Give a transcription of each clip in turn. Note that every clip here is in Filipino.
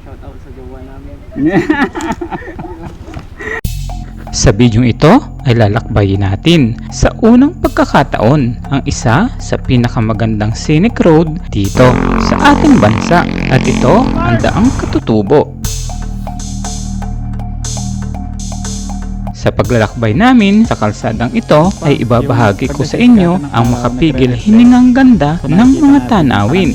Shout out sa jowa namin. Sa bidyong ito ay lalakbayin natin sa unang pagkakataon ang isa sa pinakamagandang scenic road dito sa ating bansa at ito ang Daang Katutubo. Sa paglalakbay namin sa kalsadang ito ay ibabahagi ko sa inyo ang makapigil hiningang ganda ng mga tanawin.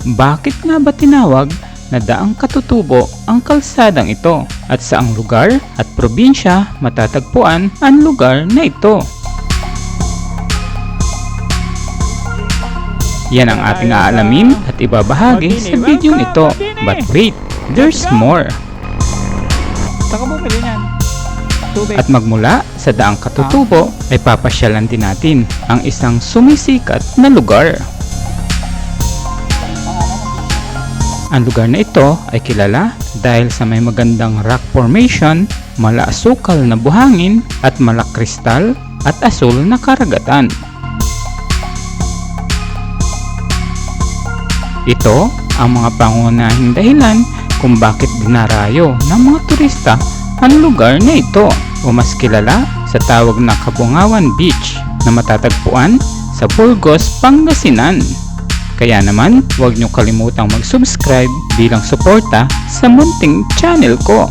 Bakit nga ba tinawag na Daang Katutubo ang kalsadang ito at saang lugar at probinsya matatagpuan ang lugar na ito? Yan ang ating aalamin at ibabahagi sa bidyong ito. But wait, there's more. At magmula sa Daang Katutubo ay papasyalan din natin ang isang sumisikat na lugar. Ang lugar na ito ay kilala dahil sa may magandang rock formation, malaasukal na buhangin at malakristal at asul na karagatan. Ito ang mga pangunahing dahilan kung bakit dinarayo ng mga turista ang lugar na ito o mas kilala sa tawag na Kabungawan Beach na matatagpuan sa Burgos, Pangasinan. Kaya naman, huwag niyo kalimutang mag-subscribe bilang suporta sa munting channel ko.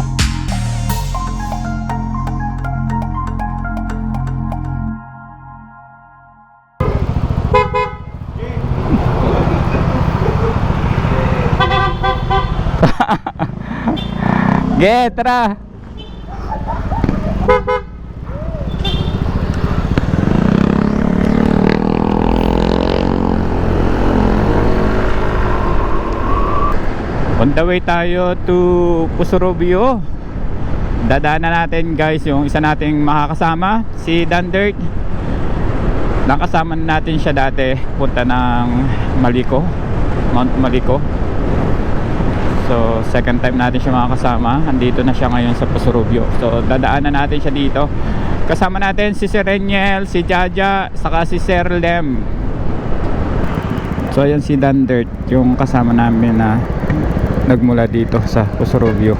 Tara! On the way tayo to Pusurubio. Dadaanan natin guys yung isa nating makakasama, si Dandert. Nakasama natin siya dati punta ng Maliko, Mount Maliko. So second time natin siya makakasama. Andito na siya ngayon sa Pusurubio. So dadaanan natin siya dito. Kasama natin si Sir Reniel, si Jaja, saka si Sir Lem. So ayan si Dandert, yung kasama namin na nagmula dito sa Pusurubio.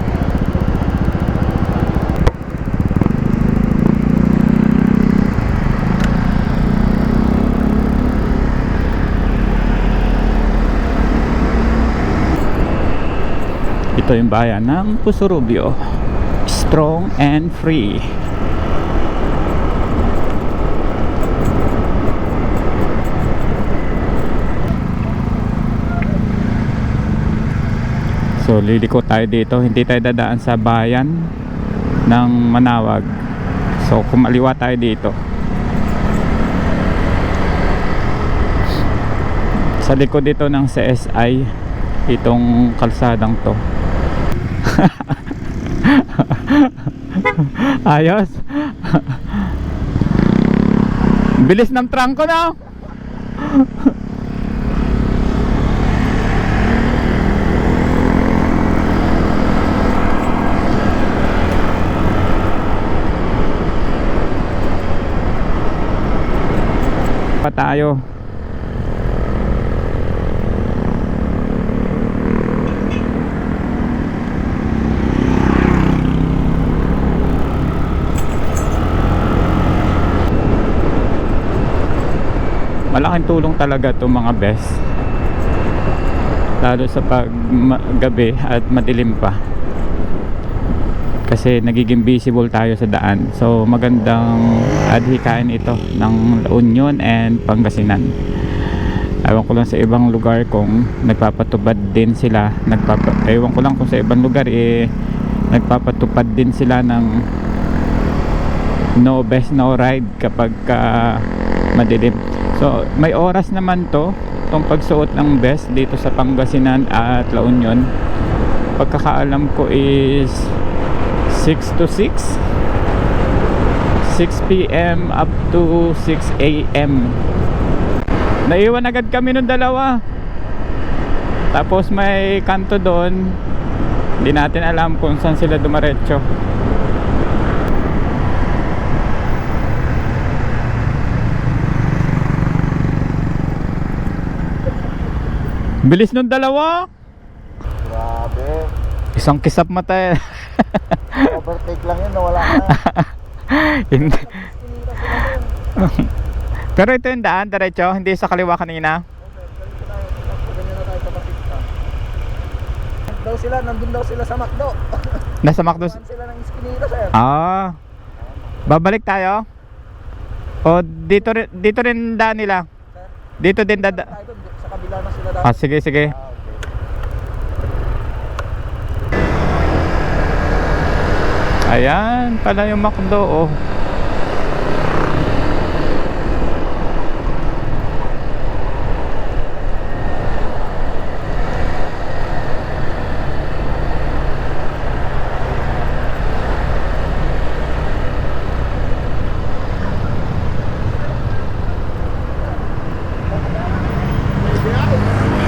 Ito yung bayan ng Pusurubio. Strong and free. So liliko tayo dito, hindi tayo dadaan sa bayan ng Manawag. So kumaliwa tayo dito. Sa likod dito ng CSI, itong kalsadang to. Ayos. Bilis ng trangko na. Pa tayo. Malaking tulong talaga itong mga best, lalo sa pag gabi at madilim pa, kasi nagiging visible tayo sa daan. So magandang adhikain ito ng La Union and Pangasinan. Ewan ko lang sa ibang lugar kung nagpapatupad din sila, ewan ko lang kung sa ibang lugar nagpapatupad din sila ng no best no ride kapag madilim. So may oras naman itong pagsuot ng best dito sa Pangasinan at La Union. Pagkakaalam ko is 6 to 6 p.m. up to 6 a.m. Naiwan agad kami nung dalawa. Tapos may kanto doon, hindi natin alam kung saan sila dumaretso. Bilis nung dalawa. Grabe. Isang kisap mata eh. Overtake lang yun, nawala na. Hindi. Pero ito yung daan, diretso, hindi sa kaliwa kanina. Nandun daw sila sa McDo. Nasa McDo. Sila ng Eskinita, sir. Ah. Babalik tayo? O dito rin daan nila? Dito din Tayo dun, sa kabila na sila dati. Ah, sige, sige. Okay. Ayan, pala yung McDo, oh.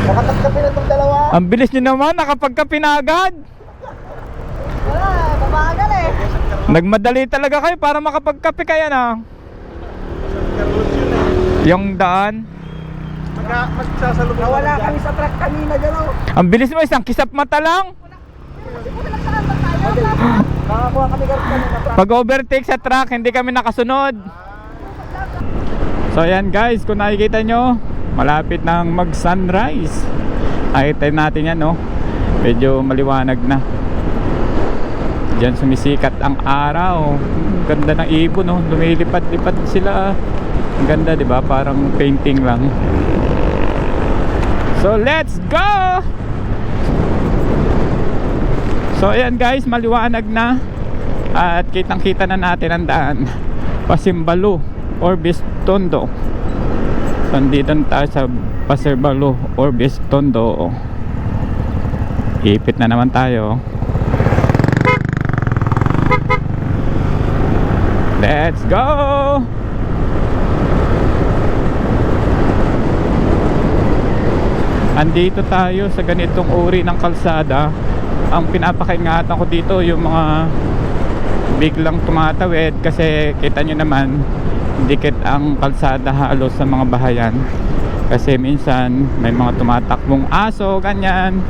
Nakatagkapi na itong dalawa. Ang bilis nyo naman, nakapagkape na agad. Wala, babagal eh. Nagmadali talaga kayo para makapagkape kaya na. Yung daan. Magsasalubong. Nawala kami sa truck kanina dyan oh. Ang bilis mo, isang kisap mata lang. Nakakuha kami kanina sa truck. Pag overtake sa truck, hindi kami nakasunod. So ayan guys, kung nakikita nyo, malapit nang mag sunrise. Nakita natin yan, no? Medyo maliwanag na. Diyan sumisikat ang araw. Ganda ng ibon, no? Lumilipad-lipad sila. Ang ganda, di ba? Parang painting lang. So let's go! So ayan guys, maliwanag na. At kitang-kita na natin ang daan. Pasimbalu or Bistondo. Nandito na tayo sa Pasimbalu or Bistondo. Ipit na naman tayo. Let's go! Andito tayo sa ganitong uri ng kalsada. Ang pinapakaingatan ko dito yung mga biglang tumatawid kasi kita nyo naman dikit ang kalsada halos sa mga bahayan kasi minsan may mga tumatakbong aso ganyan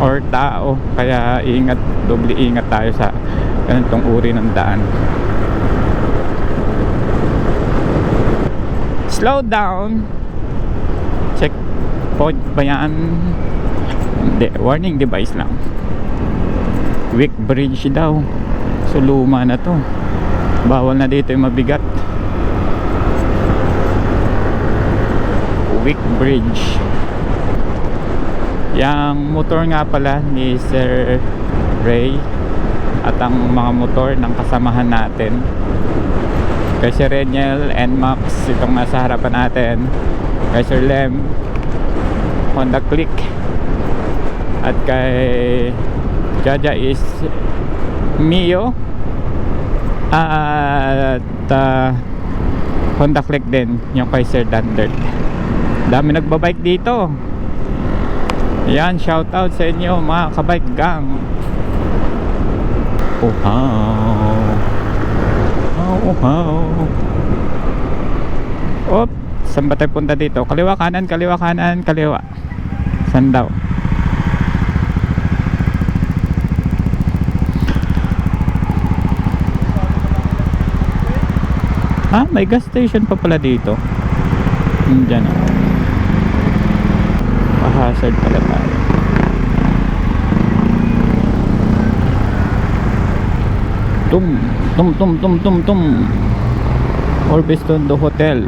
or tao, kaya ingat, doble ingat tayo sa ganitong uri ng daan. Slow down. Checkpoint ba yan? Hindi, warning device lang. Weak bridge daw. So luma na to. Bawal na dito yung mabigat. Weak bridge. Yang motor nga pala ni Sir Ray at ang mga motor ng kasamahan natin kay Sir Reniel and Max, itong nasa harapan natin, kay Sir Lem, Honda Click, at kay Jaja is Mio, at Honda Click din yung kay Sir Dandert. Dami nagbabike dito. Yan, shout out sa inyo mga kabike gang. Oh how. Oh how. Op, saan ba tayo punta dito? Kaliwa kanan, kaliwa kanan, kaliwa. Saan daw? Ha? May gas station pa pala dito. Diyan o. Pa-hazard pala tayo. Tum. Orbistondo Hotel.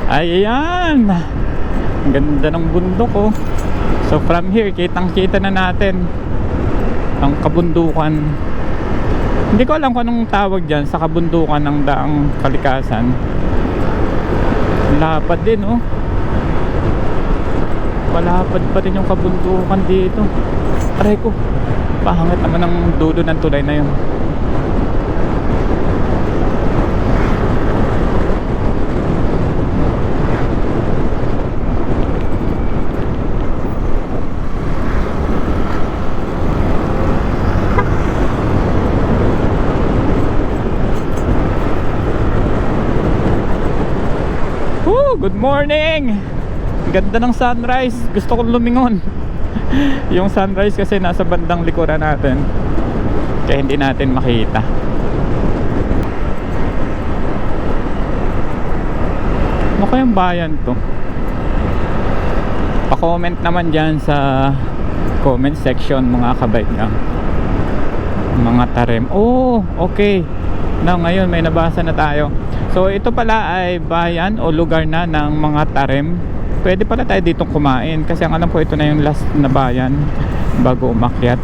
Ayan. Ang ganda ng bundok oh. So from here, kitang-kita na natin ang kabundukan. Hindi ko alam kung anong tawag dyan sa kabundukan ng Daang Kalikasan. Lapad din oh. Palapad pa rin yung kabundukan dito. Aray ko, pahangit naman ang dulo ng tulay na yun. Good morning! Ganda ng sunrise. Gusto kong lumingon. Yung sunrise kasi nasa bandang likuran natin, kaya hindi natin makita. Ano kayang bayan to? Pa-comment naman dyan sa comment section mga kabait nga. Mga tarim. Oh, okay. Now, ngayon may nabasa na tayo. So ito pala ay bayan o lugar na ng mga tarim. Pwede pala tayo ditong kumain kasi ang alam ko ito na yung last na bayan bago umakyat.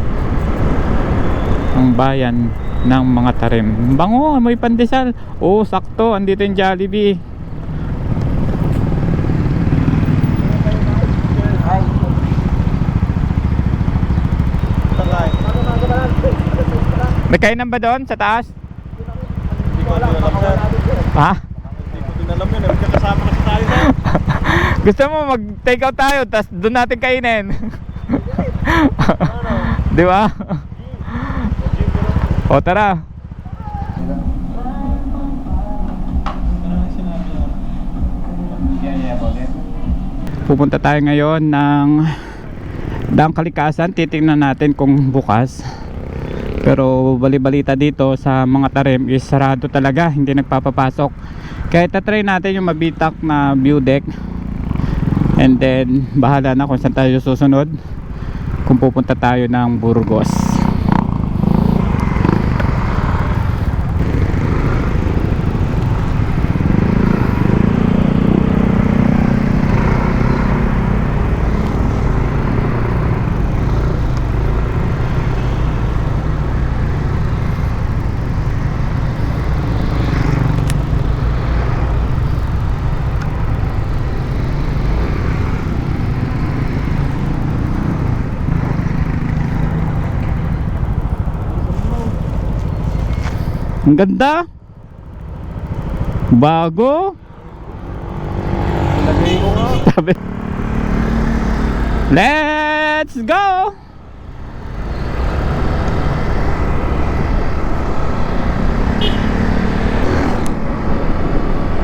Ang bayan ng mga tarim. Bango, may pandesal. Oh, sakto, andito yung Jollibee. May kainan ba doon sa taas? Hindi ko alam, baka wala din sir. Ha? Hindi ko din alam yun, magkakasama kasi tayo na. Gusto mo mag-take out tayo tapos doon natin kainin? Di ba? O tara. Pupunta tayo ngayon ng Daang Kalikasan. Titingnan natin kung bukas. Pero bali-balita dito sa mga tarim is sarado talaga, hindi nagpapapasok. Kaya tatry natin yung mabitak na view deck. And then bahala na kung saan tayo susunod, kung pupunta tayo ng Burgos. Ang ganda. Bago. Sabi. Let's go.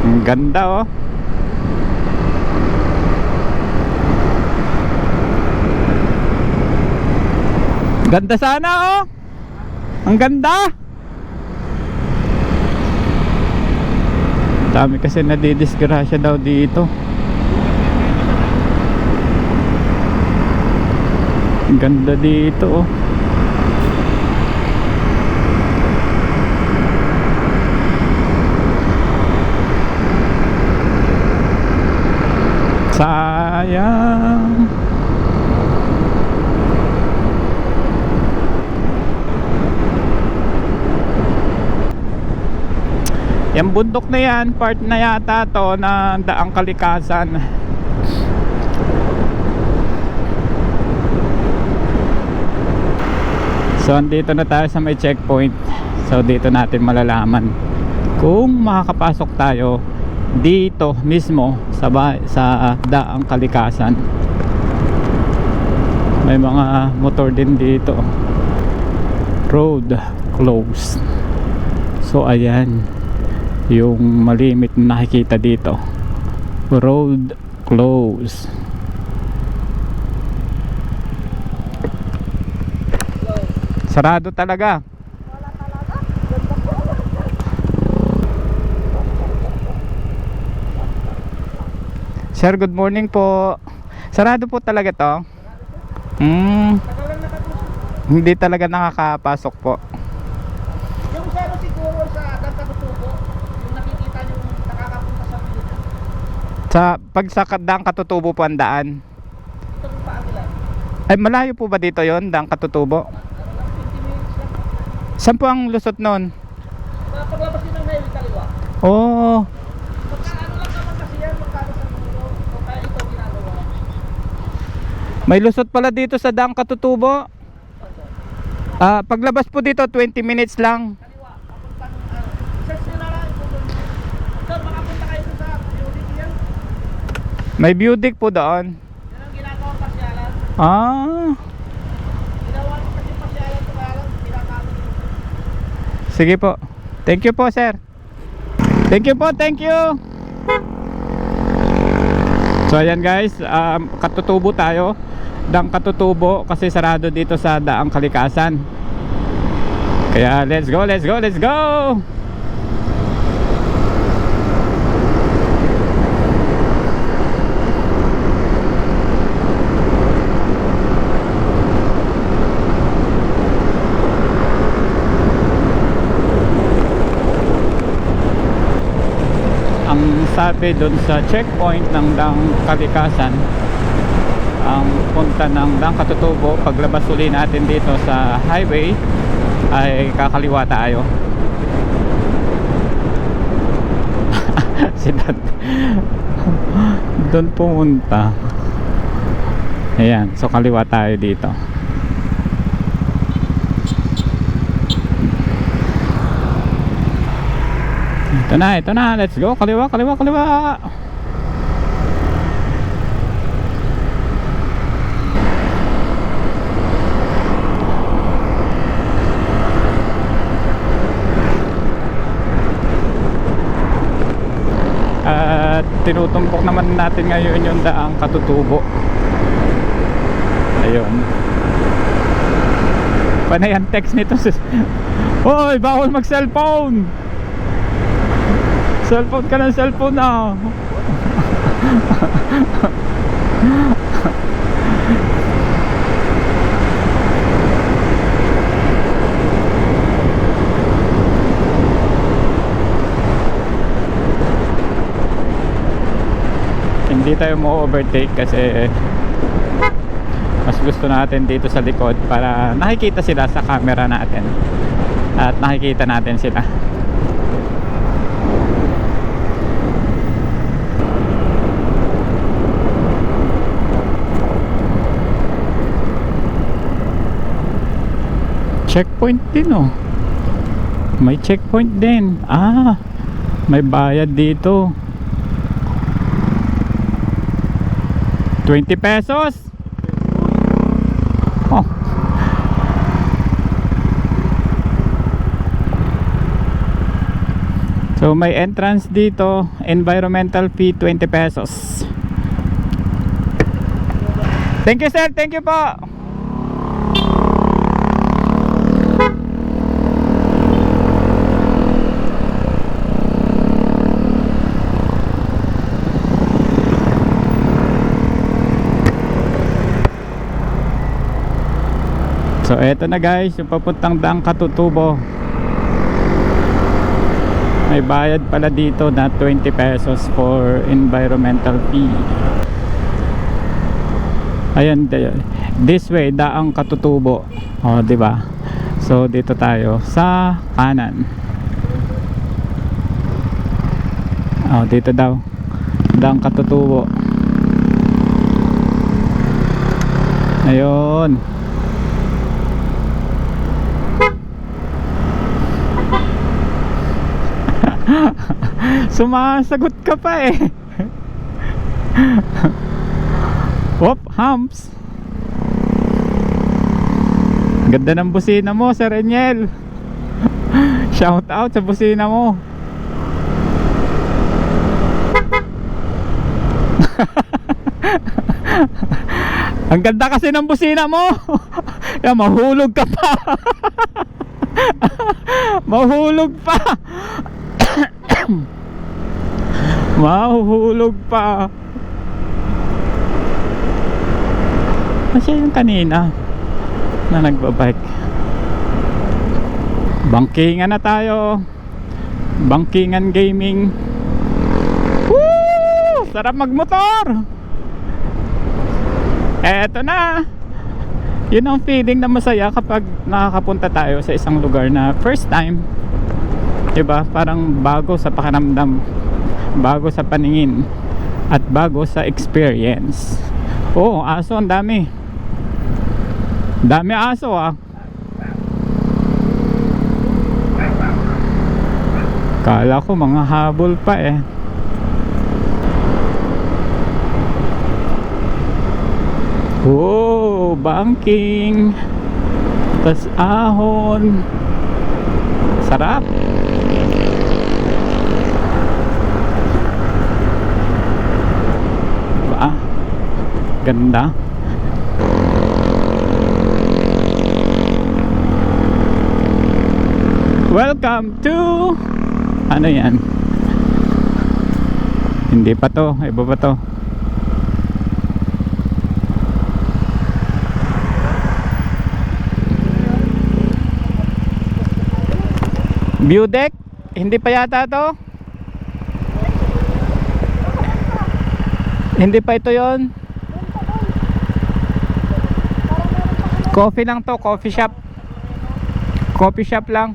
Ang ganda oh. Ganda sana oh. Ang ganda. Dami kasi nadidisgrasya daw dito. Ang ganda dito oh. Sayang. Yung bundok na yan, part na yata to na Daang Kalikasan. So andito na tayo sa may checkpoint. So dito natin malalaman kung makakapasok tayo dito mismo sa Daang Kalikasan. May mga motor din dito. Road closed. So ayan yung malimit na nakikita dito. Road closed. Sarado talaga. Sir, good morning po. Sarado po talaga to? Hindi talaga nakakapasok po. Yung saro siguro sa Dangkatutubo, yung nakikita nyo nakakapunta sa Pilipinas. Pag sa Daang Katutubo po ang daan. Ito yung paan nila. Ay malayo po ba dito yon, Daang Katutubo? 20 minutes lang. Saan po ang lusot nun? Paglabas din ng highway kaliwa. Oh, Magkaano lang naman kasi yan, magkano sa mulo. O kaya ito ginagawa. may lusot pala dito sa Daang Katutubo. Paglabas po dito 20 minutes lang. Kaliwa, papuntang search nyo na lang. Sir, makapunta kayo sa building yan. May view deck po doon. Yan ang ginagawa pasyalan. Ginawa ko kasi pasyalan ito kaya lang, pinakano. Sige po. Thank you po, sir. Thank you po, thank you. So ayan guys, Katutubo tayo. Daang Katutubo kasi sarado dito sa Daang Kalikasan. Kaya let's go, let's go, let's go! Ang sabi doon sa checkpoint ng Daang Kalikasan, ang punta ng Daang Katutubo, paglabas uli natin dito sa highway ay kakaliwa tayo. Si Dad doon pumunta. Ayan, so kaliwa tayo dito. Ito na, let's go. Kaliwa, kaliwa, kaliwa. At tinutumpok naman natin ngayon yung Daang Katutubo. Ayun. Panay ang text nito. Hoy, bawal mag cellphone. Cellphone ka ng cellphone na. Hindi tayo mo-overtake kasi mas gusto natin dito sa likod para nakikita sila sa camera natin at nakikita natin sila. Checkpoint din oh. May checkpoint din. May bayad dito. 20 pesos. Oh. So may entrance dito, environmental fee 20 pesos. Thank you sir, thank you po. So eto na guys, yung papuntang Daang Katutubo. May bayad pala dito na 20 pesos for environmental fee. Ayan, this way Daang Katutubo. Oh, di ba? So dito tayo sa kanan. Oh, dito daw. Daang Katutubo. Ayun. Sumasagot ka pa eh. Whoop, humps. Ganda ng busina mo, Sir Eniel. Shout out sa busina mo. Ang ganda kasi ng busina mo. Kaya mahulog ka pa. Mahulog pa. Mahuhulog pa. Masya yung kanina na nagbabike. Bangkingan na tayo. Bangkingan gaming. Woo! Sarap magmotor. Eto na. Yun ang feeling na masaya kapag nakakapunta tayo sa isang lugar na first time. Diba? Parang bago sa pakiramdam, bago sa paningin, at bago sa experience. Oh, aso, ang dami. Dami aso ah. Kala ko mga habol pa eh. Oh, banking. Tas ahon. Sarap. Ganda. Welcome to ano yan? Hindi pa to, iba pa to. View deck? Hindi pa yata to. Hindi pa ito yon. Coffee lang to, coffee shop. Coffee shop lang.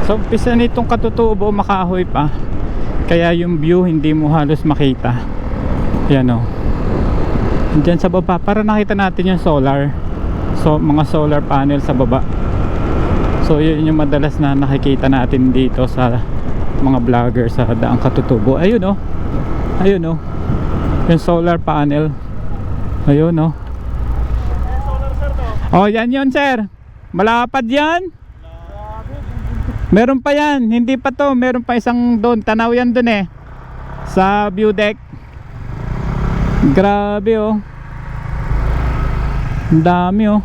So umpisa nitong Katutubo makahoy pa. Kaya yung view hindi mo halos makita. Yan o. Diyan sa baba para nakita natin yung solar. So mga solar panel sa baba. So yun yung madalas na nakikita natin dito sa mga vlogger sa Daang Katutubo. Ayun o. Ayun o. Yung solar panel. Ayun o. Oh yan yun sir. Malapad yan. Meron pa yan. Hindi pa to. Meron pa isang doon. Tanaw yan doon eh. Sa view deck. Grabe oh. Ang dami oh.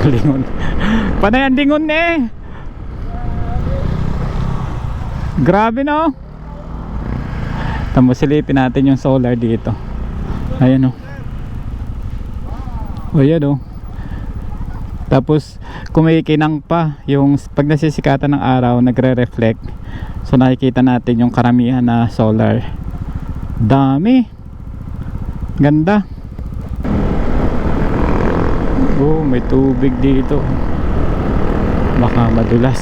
Lingon. Panay ang lingon eh. Grabe no. Tamo silipin natin yung solar dito. Ayan oh. O yan oh. Tapos kumikinang pa yung pag nasisikatan ng araw, nagre-reflect. So nakikita natin yung karamihan na solar. Dami. Ganda. Oh, may tubig dito. Baka madulas.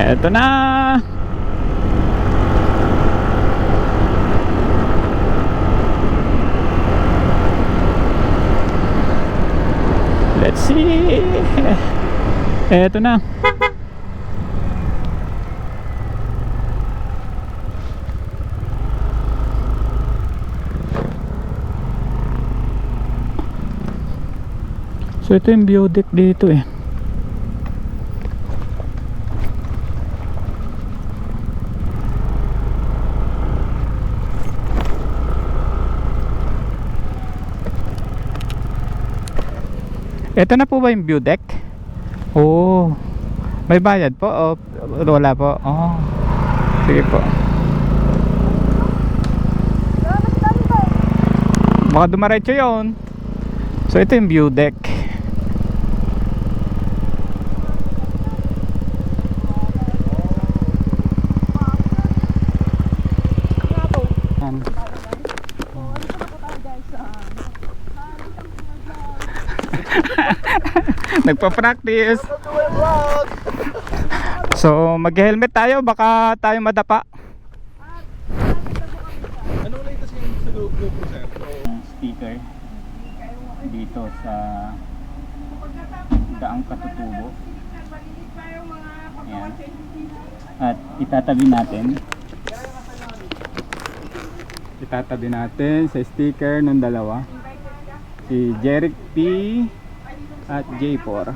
Eto na. Let's see. Eto na. So ito yung view deck dito eh. Ito na po ba yung view deck? Oh, may bayad po o wala po? Oh, sige po. Baka dumaretso yun. So ito yung view deck. Nagpa-practice. So mag-helmet tayo, baka tayo madapa. Anong latest yung sa GoPro sir? Sticker dito sa Daang Katutubo. Ayan. At itatabi natin sa sticker ng dalawa, si Jeric P at J4.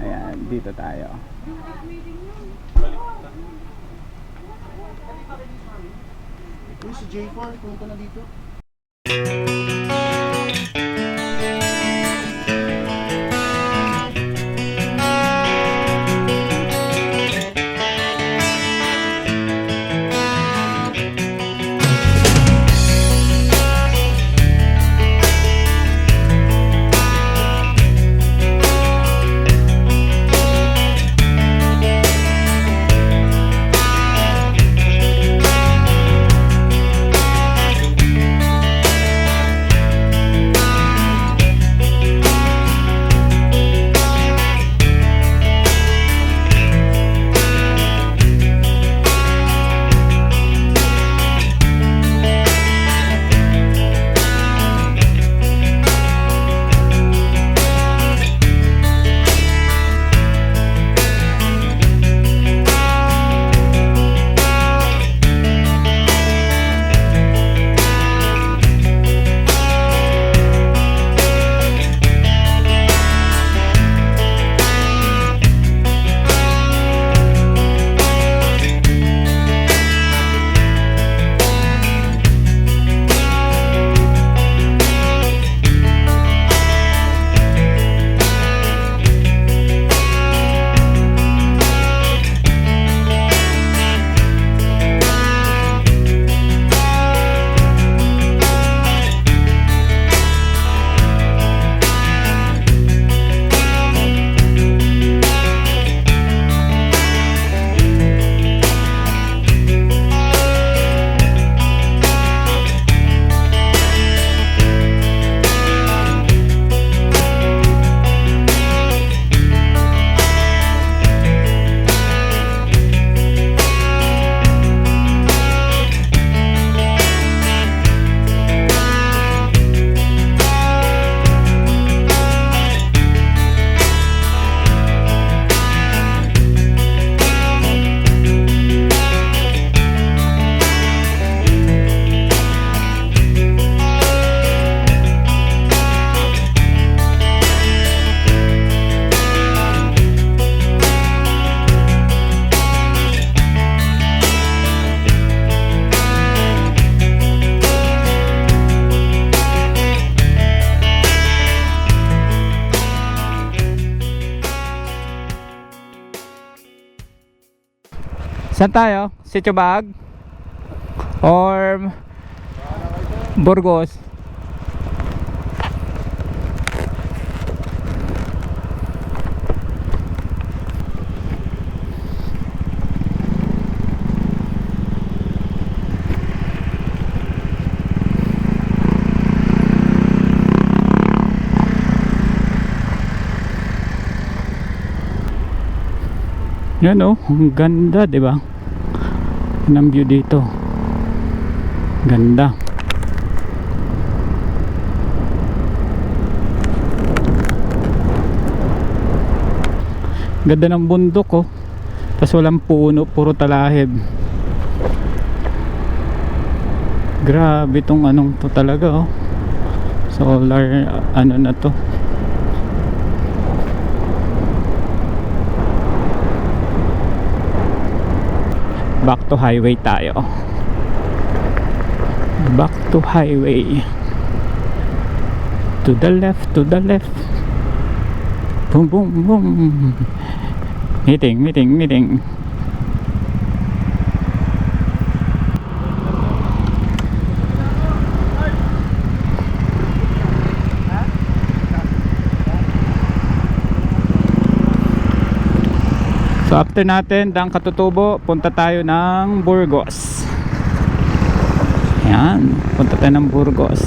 Ayan, dito tayo. Uy, si J4, punta na dito. Saan tayo? Sitio Bag? Or Burgos? Yan oh, ang ganda, 'di ba? Ang view dito. Ganda. Ganda ng bundok oh. Tapos walang puno, puro talahib. Grabe tong anong to talaga oh. Solar ano na to. Back to highway tayo. Back to highway. To the left, to the left. Boom, boom, boom. Meeting, meeting, meeting. So after natin Dang Katutubo, punta tayo ng Burgos. Yan, punta tayo ng Burgos.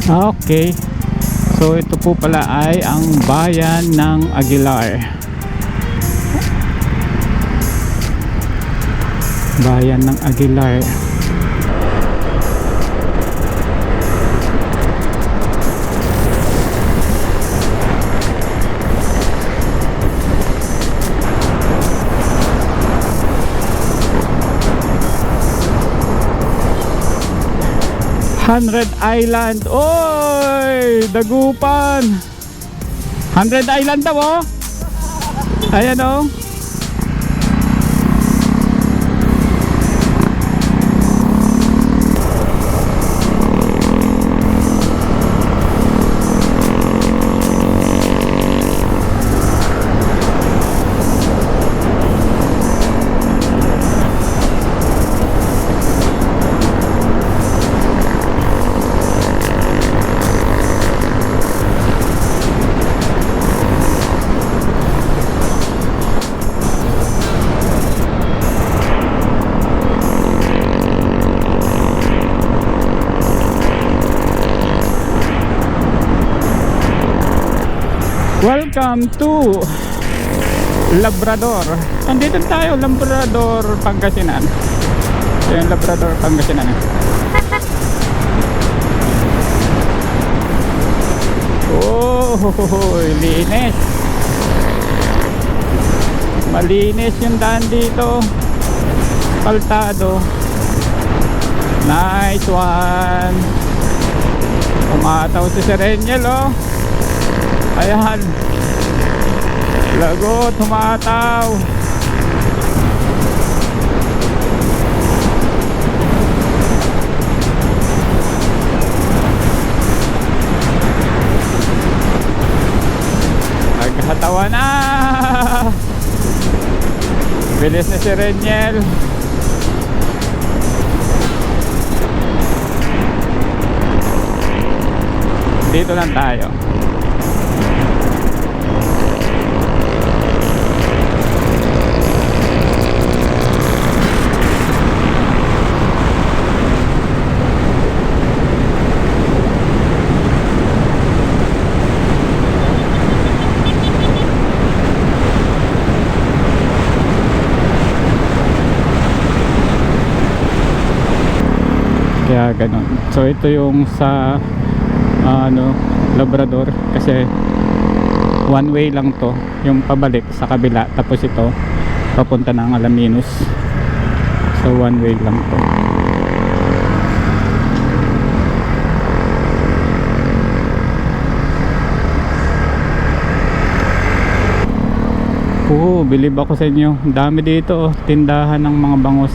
Okay. So ito po pala ay ang bayan ng Aguilar. Bayan ng Aguilar. Hundred Island. Oy, Dagupan. 100 Island daw oh. Ayan oh. Welcome to Labrador. Andito tayo, Labrador, Pangasinan. Ito yung Labrador, Pangasinan. Oh, linis. Malinis yung daan dito. Paltado. Nice one. Umataw si Sereniel oh. Ayan. Lagot, humataw. Naghatawa na. Bilis na si Reniel. Dito lang tayo. Kaya ganun. So ito yung sa Labrador kasi one way lang to, yung pabalik sa kabila, tapos ito papunta ng Alaminos. So one way lang to. Believe ako sa inyo, dami dito tindahan ng mga bangus.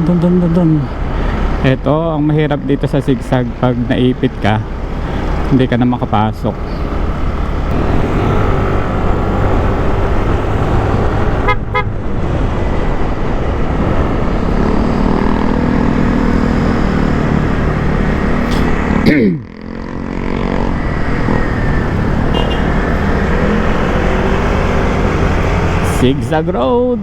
dun. Ito, ang mahirap dito sa zigzag, pag naipit ka, hindi ka na makapasok. Zigzag road.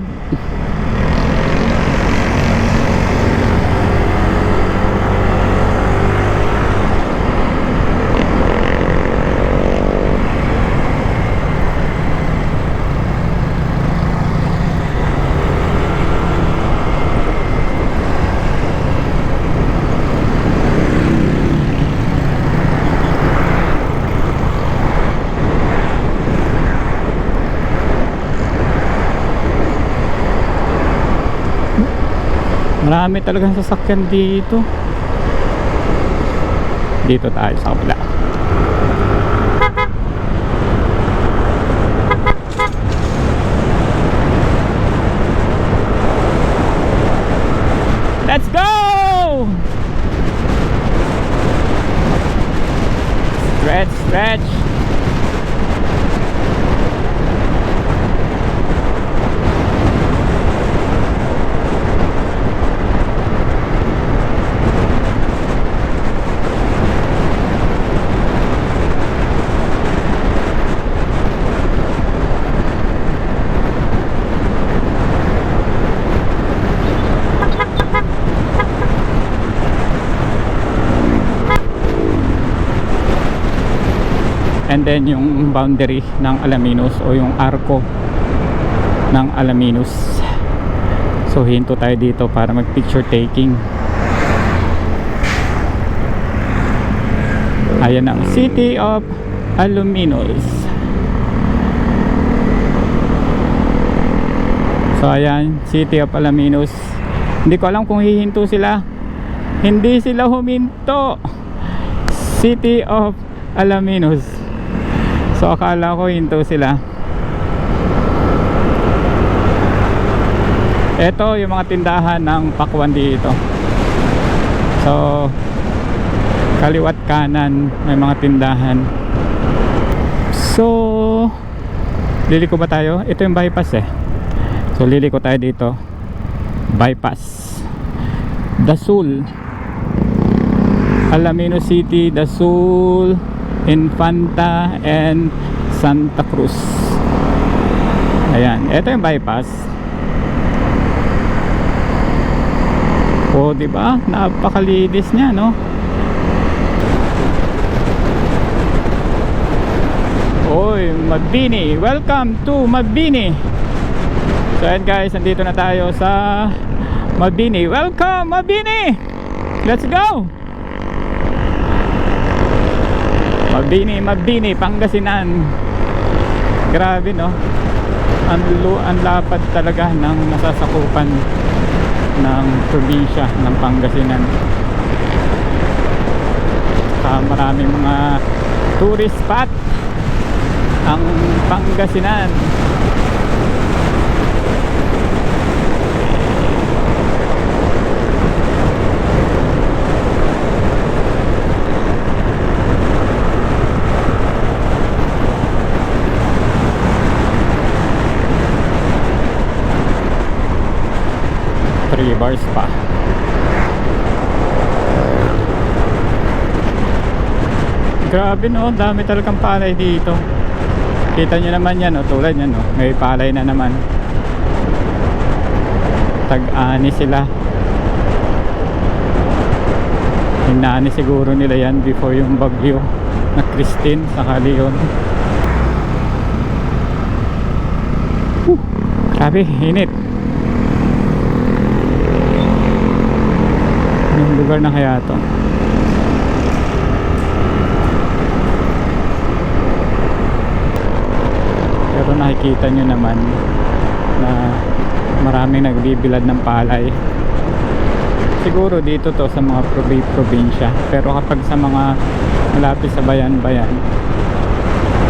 Marami talagang sasakyan dito. Dito tayo sa kabila. Let's go! Stretch. And then yung boundary ng Alaminos o yung arco ng Alaminos. So hinto tayo dito para mag picture taking. Ayan ang City of Alaminos. So ayan, City of Alaminos. Hindi ko alam kung hihinto sila. Hindi sila huminto. City of Alaminos. So akala ko hinto sila. Ito yung mga tindahan ng pakwan dito. So kaliwat kanan may mga tindahan. So liliko ba tayo? Ito yung bypass eh. So liliko tayo dito. Bypass Dasul, Alaminos City, Dasul, Infanta and Santa Cruz. Ayan, ito yung bypass. O, di ba? Napakalinis niya, no? Oy, Mabini. Welcome to Mabini. So, ayan guys, nandito na tayo sa Mabini. Welcome, Mabini. Let's go. Mabini, Pangasinan. Grabe, no? Ang lapad talaga ng nasasakupan ng probinsya ng Pangasinan. Maraming mga tourist spot ang Pangasinan. Bars pa. Grabe no, dami talagang palay dito. Kita nyo naman yan, no? Tulad yan, no? May palay na naman. Tag-ani sila. Hinani siguro nila yan before yung bagyo na Christine sa Leon. Grabe, init. Anong lugar na kaya to? Pero nakikita nyo naman na maraming nagbibilad ng palay. Siguro dito to sa mga probinsya, pero kapag sa mga malapit sa bayan-bayan,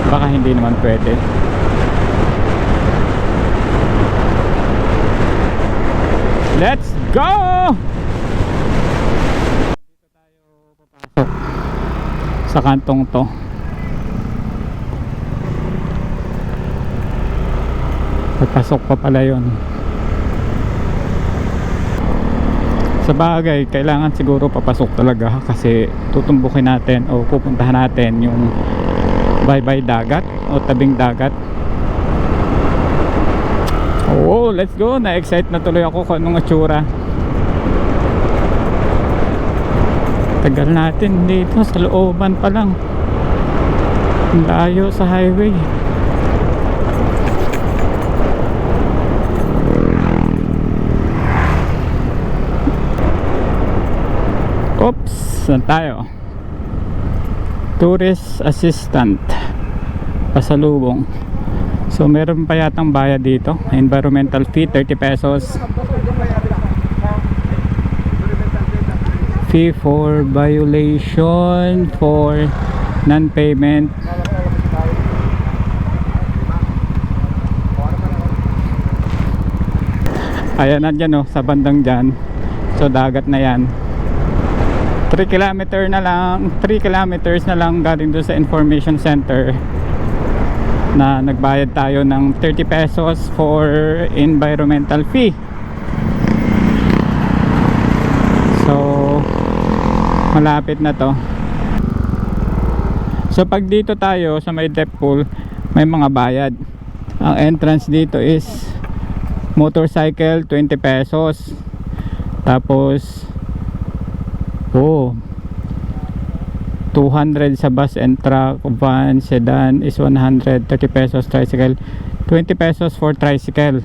baka hindi naman pwede. Let's go! Dito tayo papasok sa kantong to. Papasok pa pala yun. Sa bagay, kailangan siguro papasok talaga kasi tutumbukin natin o pupuntahan natin yung baybay dagat o tabing dagat. Oh, let's go! Na-excite na tuloy ako kung anong itsura. Tagal natin dito sa looban pa lang. Ang layo sa highway. Oops, saan tayo? Tourist assistant, pasalubong. So meron pa yatang bayad dito. Environmental fee 30 pesos. Fee for violation for non-payment. Ayan, nandyan, sa bandang dyan. So dagat na yan. 3 kilometers na lang galing doon sa information center na nagbayad tayo ng 30 pesos for environmental fee. So malapit na to. So pag dito tayo sa may depth pool, may mga bayad. Ang entrance dito is motorcycle 20 pesos. Tapos 200 sa bus and truck, van, sedan is 130 pesos, tricycle 20 pesos for tricycle.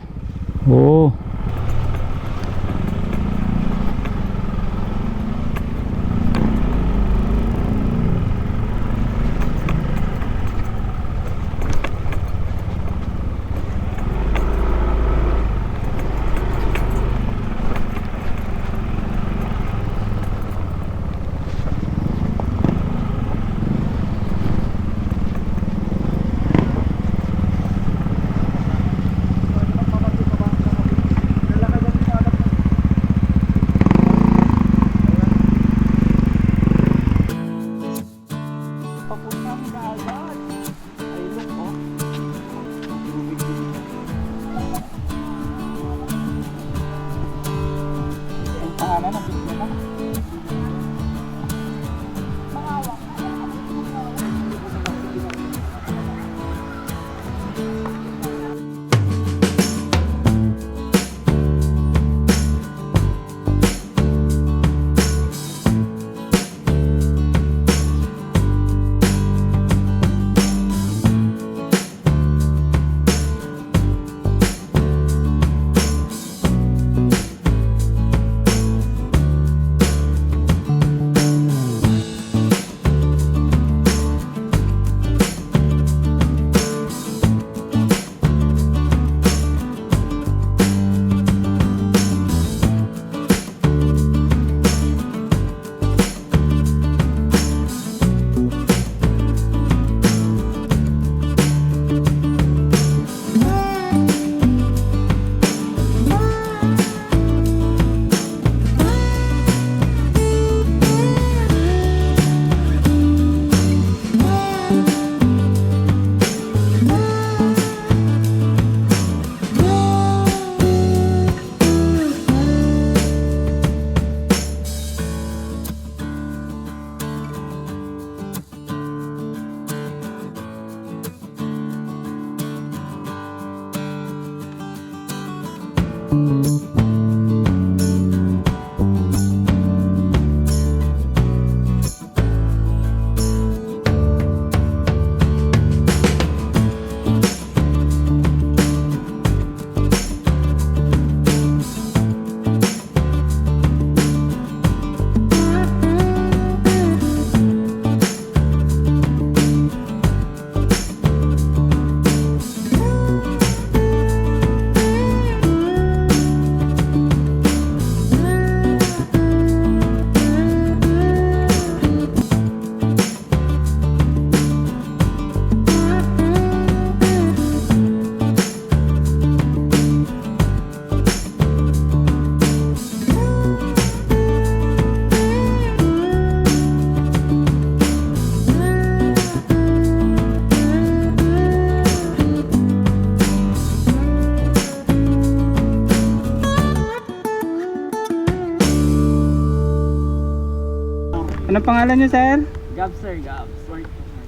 Anong pangalan niyo, sir? Gabs sir, Gabs.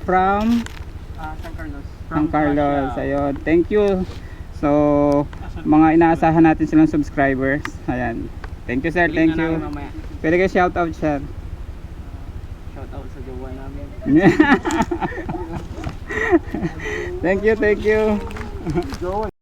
From San Carlos. San Carlos. Ayun. Thank you. So, mga inaasahan natin silang subscribers. Ayan. Thank you, sir. Thank you. Pwede kayo shoutout, sir. Shout out sa jowa namin. Thank you, thank you. Joey.